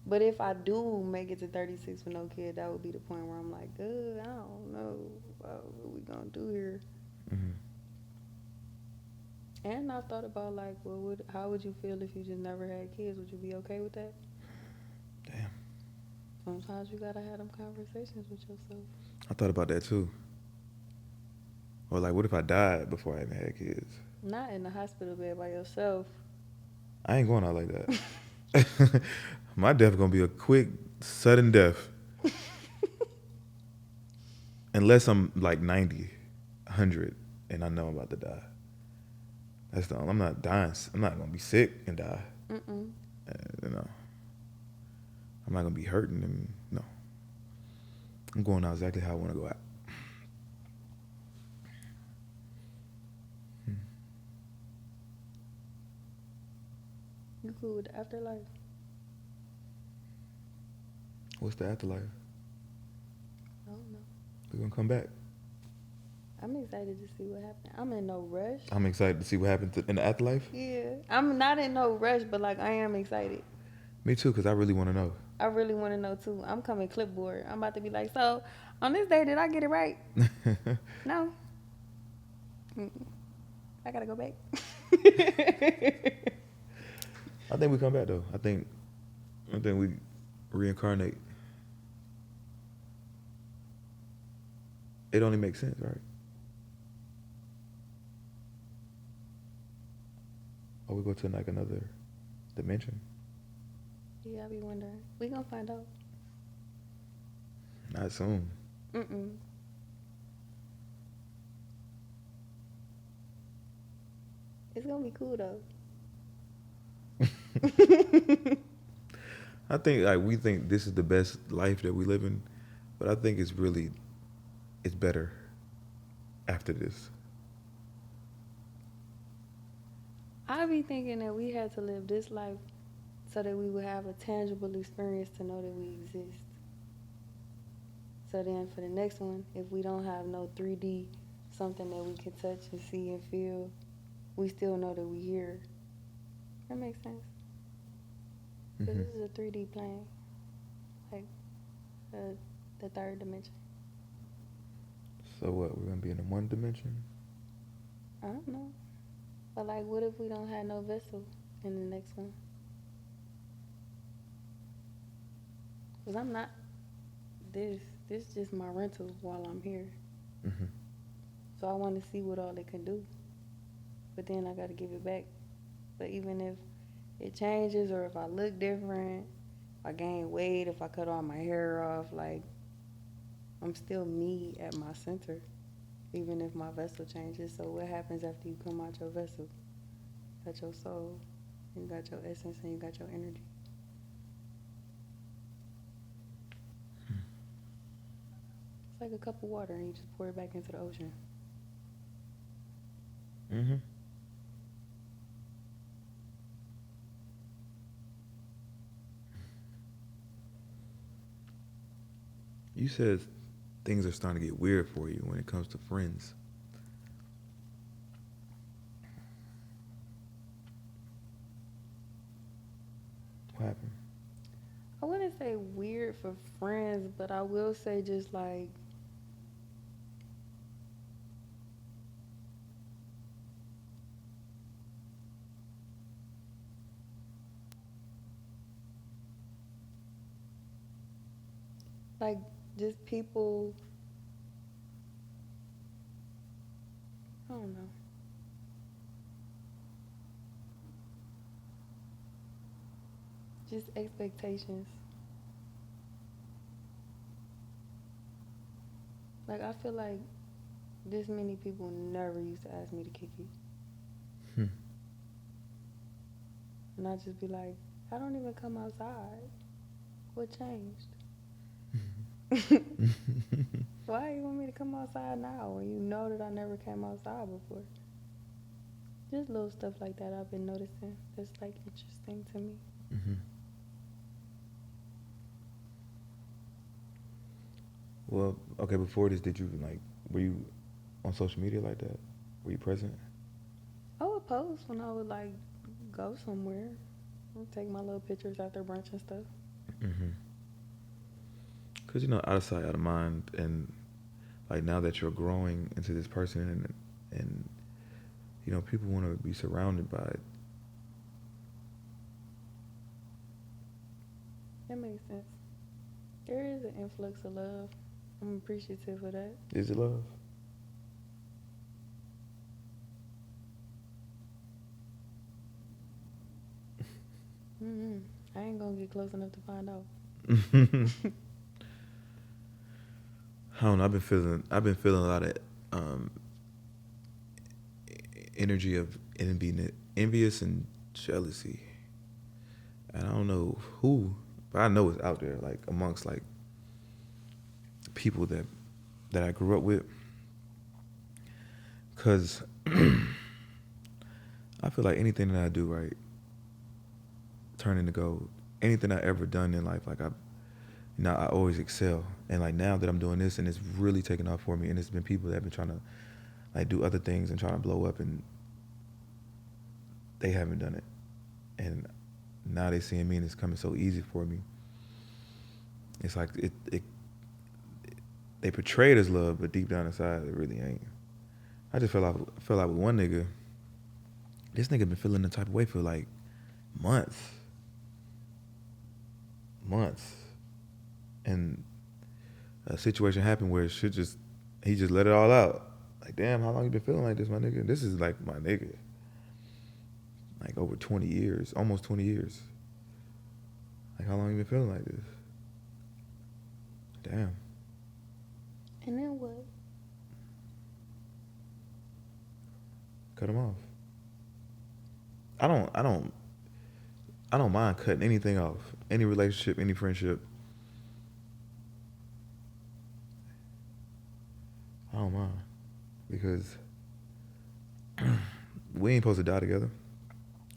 But if I do make it to 36 with no kid, that would be the point where I'm like, I don't know what we gonna do here. Mm-hmm. And I've thought about like, well, how would you feel if you just never had kids? Would you be okay with that? Damn. Sometimes you gotta have them conversations with yourself. I thought about that too. Or like, what if I died before I even had kids? Not in the hospital bed by yourself. I ain't going out like that. My death gonna be a quick, sudden death. Unless I'm like 90, 100, and I know I'm about to die. I'm not dying. I'm not gonna be sick and die. Mm-mm. No. I'm not gonna be hurting and no. I'm going out exactly how I want to go out. You cool with the afterlife? What's the afterlife? I don't know. We're gonna come back. I'm excited to see what happens. I'm in no rush. I'm excited to see what happens in the afterlife. Yeah. I'm not in no rush, but like I am excited. Me too, because I really want to know. I really want to know too. I'm coming clipboard. I'm about to be like, so on this day, did I get it right? No. I gotta go back. I think we come back though. I think we reincarnate. It only makes sense, right? Or we go to like another dimension. Yeah, I be wondering. We gonna find out. Not soon. It's gonna be cool though. I think like we think this is the best life that we live in, but I think it's better after this. I be thinking that we had to live this life so that we would have a tangible experience to know that we exist. So then for the next one, if we don't have no 3D, something that we can touch and see and feel, we still know that we here. That makes sense. Because this is a 3D plane. Like the third dimension. So what, we're going to be in the one dimension? I don't know. But like, what if we don't have no vessel in the next one? Because I'm not, this is just my rental while I'm here. So I want to see what all it can do. But then I got to give it back. But even if it changes or if I look different, if I gain weight, if I cut all my hair off, like, I'm still me at my center, even if my vessel changes. So what happens after you come out your vessel? You got your soul, you got your essence, and you got your energy. It's like a cup of water and you just pour it back into the ocean. You said things are starting to get weird for you when it comes to friends. What happened? I wouldn't say weird for friends, but I will say just like, just people, I don't know. Just expectations. Like, I feel like this many people never used to ask me to kick it. And I just be like, I don't even come outside. What changed? Why you want me to come outside now when you know that I never came outside before? Just little stuff like that I've been noticing that's like interesting to me. Well, okay, before this, were you on social media like that? Were you present? I would post when I would like go somewhere. I would take my little pictures after brunch and stuff. Because, out of sight, out of mind, and like now that you're growing into this person and people want to be surrounded by it. That makes sense. There is an influx of love. I'm appreciative of that. Is it love? I ain't gonna get close enough to find out. I don't know. I've been feeling a lot of energy of envious and jealousy, and I don't know who, but I know it's out there, like amongst like people that I grew up with, because I feel like anything that I do right turn into gold. Anything I ever done in life, like I always excel. And like now that I'm doing this and it's really taking off for me, and it's been people that have been trying to like do other things and trying to blow up, and they haven't done it. And now they seeing me and it's coming so easy for me. It's like they portray it as love, but deep down inside it really ain't. I just fell out with one nigga. This nigga been feeling the type of way for like months. And a situation happened where he just let it all out. Like, damn, how long you been feeling like this, my nigga? This is like my nigga. Like over 20 years, almost 20 years. Like, how long you been feeling like this? Damn. And then what? Cut him off. I don't mind cutting anything off. Any relationship, any friendship. I don't mind. Because we ain't supposed to die together.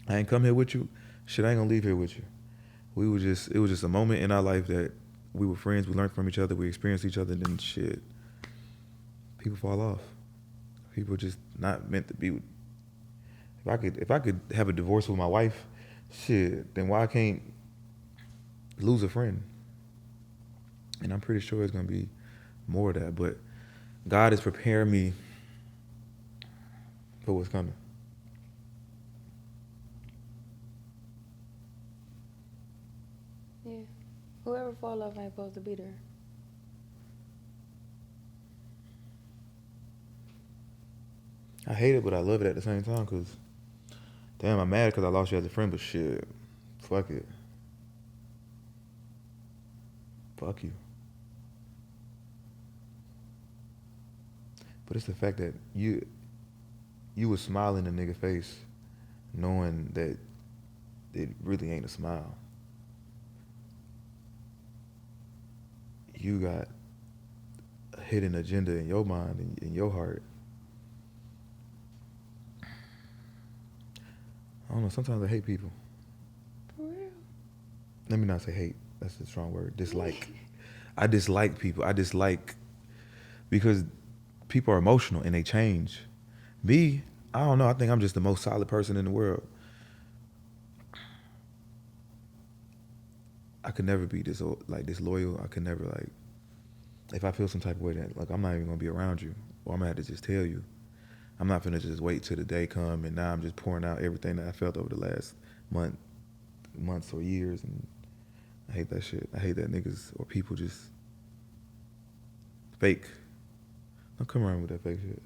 I ain't come here with you. Shit, I ain't gonna leave here with you. It was just a moment in our life that we were friends, we learned from each other, we experienced each other, and then shit, people fall off. People are just not meant to be with. If I could have a divorce with my wife, shit, then why I can't lose a friend? And I'm pretty sure it's gonna be more of that, but God is preparing me for what's coming. Yeah. Whoever fall off ain't supposed to be there. I hate it, but I love it at the same time, because, damn, I'm mad because I lost you as a friend, but shit, fuck it. Fuck you. But it's the fact that you was smiling in a nigga face knowing that it really ain't a smile. You got a hidden agenda in your mind and in your heart. I don't know, sometimes I hate people. For real? Let me not say hate. That's a strong word. Dislike. I dislike people. Because people are emotional and they change. Me, I don't know. I think I'm just the most solid person in the world. I could never be this loyal. I could never if I feel some type of way that I'm not even gonna be around you, or I'm gonna have to just tell you. I'm not gonna just wait till the day come and now I'm just pouring out everything that I felt over the last months or years, and I hate that shit. I hate that niggas or people just fake. Don't come around with that fake shit.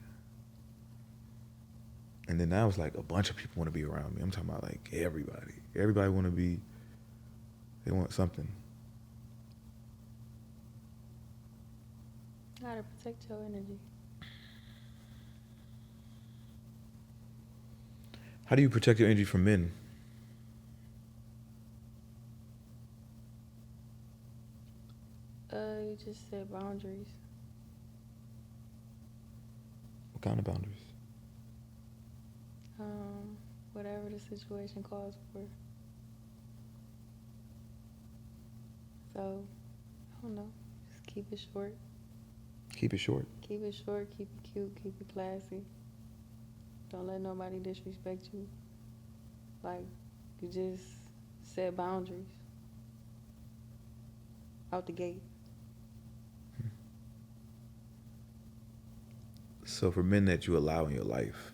And then now it's like a bunch of people want to be around me. I'm talking about like everybody. Everybody want to be, they want something. How to protect your energy. How do you protect your energy from men? You just set boundaries. What kind of boundaries? Whatever the situation calls for. So, I don't know. Just keep it short. Keep it short. Keep it short, keep it cute, keep it classy. Don't let nobody disrespect you. Like, you just set boundaries. Out the gate. So for men that you allow in your life,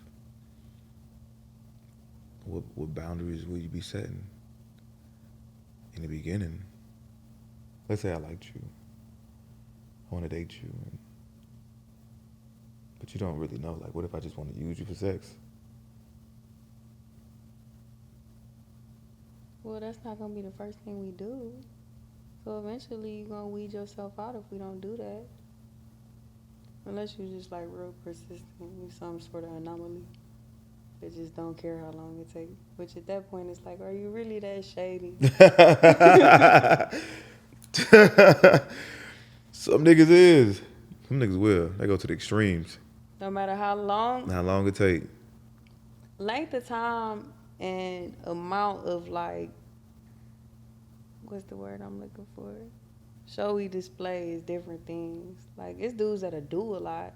what boundaries will you be setting in the beginning? Let's say I liked you. I want to date you. But you don't really know. Like, what if I just want to use you for sex? Well, that's not going to be the first thing we do. So eventually you're going to weed yourself out if we don't do that. Unless you're just like real persistent. You're some sort of anomaly. They just don't care how long it takes. Which at that point it's like, are you really that shady? Some niggas is. Some niggas will. They go to the extremes. No matter how long. How long it take. Length of time and amount of like, what's the word I'm looking for? showy display is different things. Like, it's dudes that'll do a lot,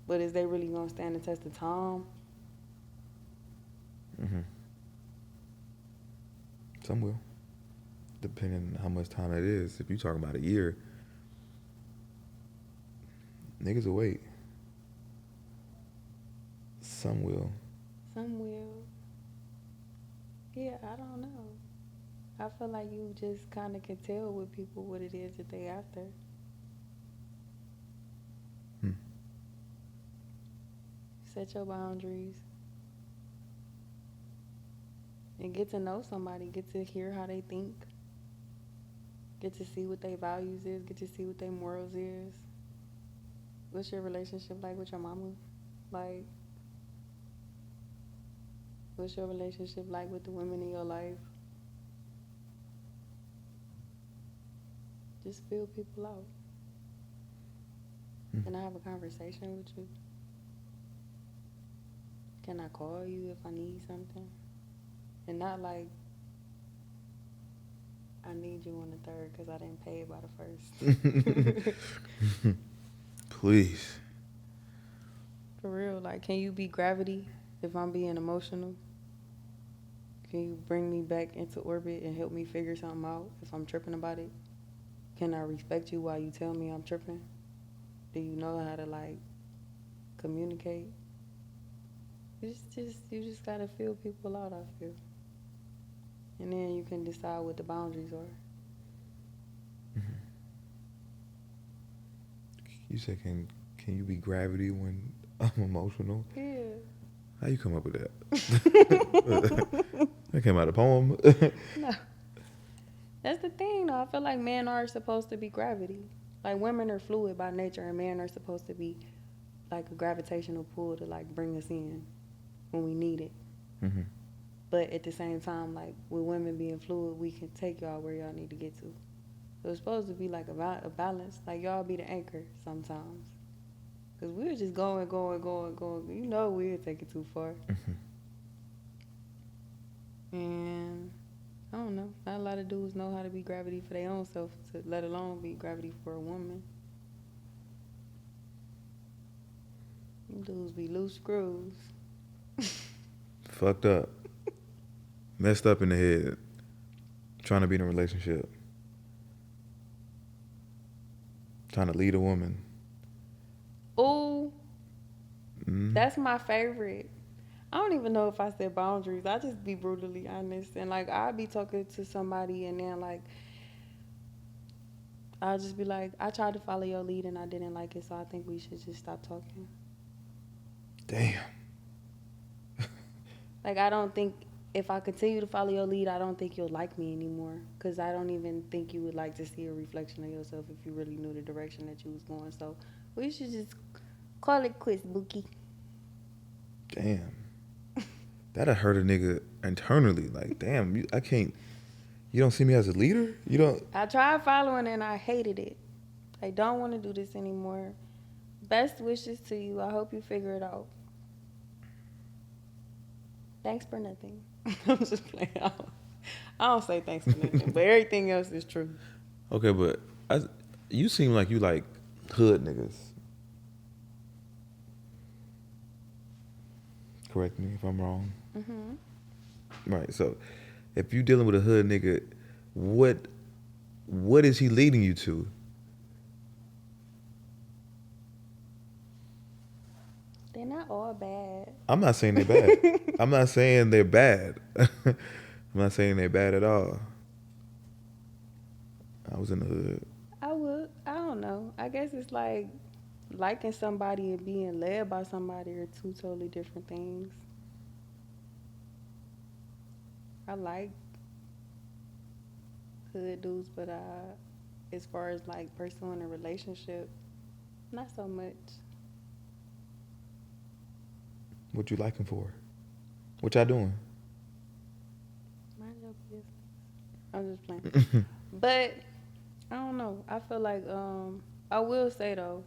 but is they really gonna stand the test of time? Some will, depending on how much time it is. If you talking about a year, niggas will wait. Some will. Some will. Yeah, I don't know. I feel like you just kind of can tell with people what it is that they after. Set your boundaries. And get to know somebody. Get to hear how they think. Get to see what their values is. Get to see what their morals is. What's your relationship like with your mama? Like, what's your relationship like with the women in your life? Just feel people out. Can I have a conversation with you? Can I call you if I need something? And not like, I need you on the third because I didn't pay it by the first. Please. For real, like, can you be gravity if I'm being emotional? Can you bring me back into orbit and help me figure something out if I'm tripping about it? Can I respect you while you tell me I'm tripping? Do you know how to, like, communicate? You just gotta feel people out, I feel. And then you can decide what the boundaries are. You said, can you be gravity when I'm emotional? Yeah. How you come up with that? That came out of a poem. No. That's the thing, though. I feel like men are supposed to be gravity. Like, women are fluid by nature, and men are supposed to be like a gravitational pull to, like, bring us in when we need it. But at the same time, like, with women being fluid, we can take y'all where y'all need to get to. So it's supposed to be like a balance. Like, y'all be the anchor sometimes. Because we were just going. You know we'll take it too far. And I don't know. Not a lot of dudes know how to be gravity for their own self, to let alone be gravity for a woman. Them dudes be loose screws. Fucked up. Messed up in the head. Trying to be in a relationship. Trying to lead a woman. Ooh. That's my favorite. I don't even know if I set boundaries. I just be brutally honest. And, like, I'll be talking to somebody and then, like, I'll just be like, I tried to follow your lead and I didn't like it, so I think we should just stop talking. Damn. Like, I don't think, if I continue to follow your lead, I don't think you'll like me anymore. Because I don't even think you would like to see a reflection of yourself if you really knew the direction that you was going. So we should just call it quits, Bookie. Damn. That'll hurt a nigga internally. Like, damn, you don't see me as a leader? You don't. I tried following and I hated it. I don't want to do this anymore. Best wishes to you. I hope you figure it out. Thanks for nothing. I'm just playing. I don't say thanks for nothing, but everything else is true. Okay, but you seem like you like hood niggas. Correct me if I'm wrong. Right, so if you dealing with a hood nigga, what is he leading you to? They're not all bad. I'm not saying they're bad. I'm not saying they're bad. I'm not saying they're bad at all. I was in the hood. I don't know. I guess it's like liking somebody and being led by somebody are two totally different things. I like hood dudes, but as far as like pursuing a relationship, not so much. What you liking for? What y'all doing? Mind your business. I'm just playing. But I don't know. I feel like I will say though,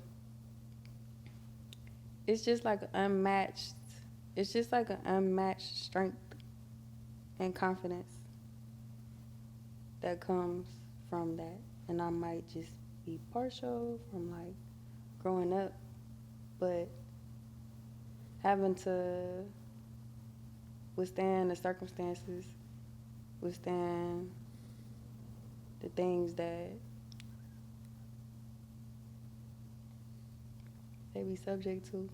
it's just like unmatched. It's just like an unmatched strength and confidence that comes from that, and I might just be partial from like growing up, but having to withstand the circumstances, withstand the things that they be subject to.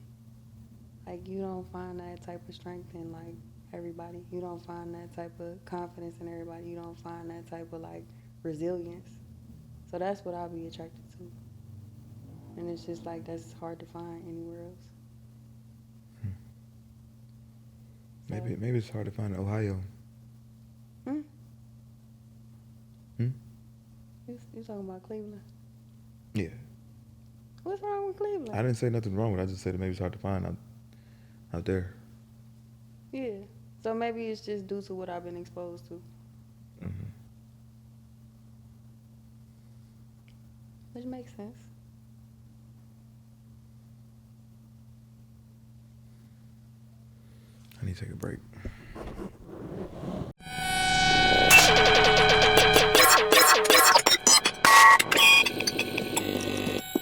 Like, you don't find that type of strength in like everybody. You don't find that type of confidence in everybody. You don't find that type of like resilience. So that's what I'll be attracted to. And it's just like that's hard to find anywhere else. Maybe it's hard to find in Ohio. You talking about Cleveland? Yeah. What's wrong with Cleveland? I didn't say nothing wrong with it. I just said that maybe it's hard to find out there. Yeah. So maybe it's just due to what I've been exposed to. Mm-hmm. Which makes sense. I need to take a break.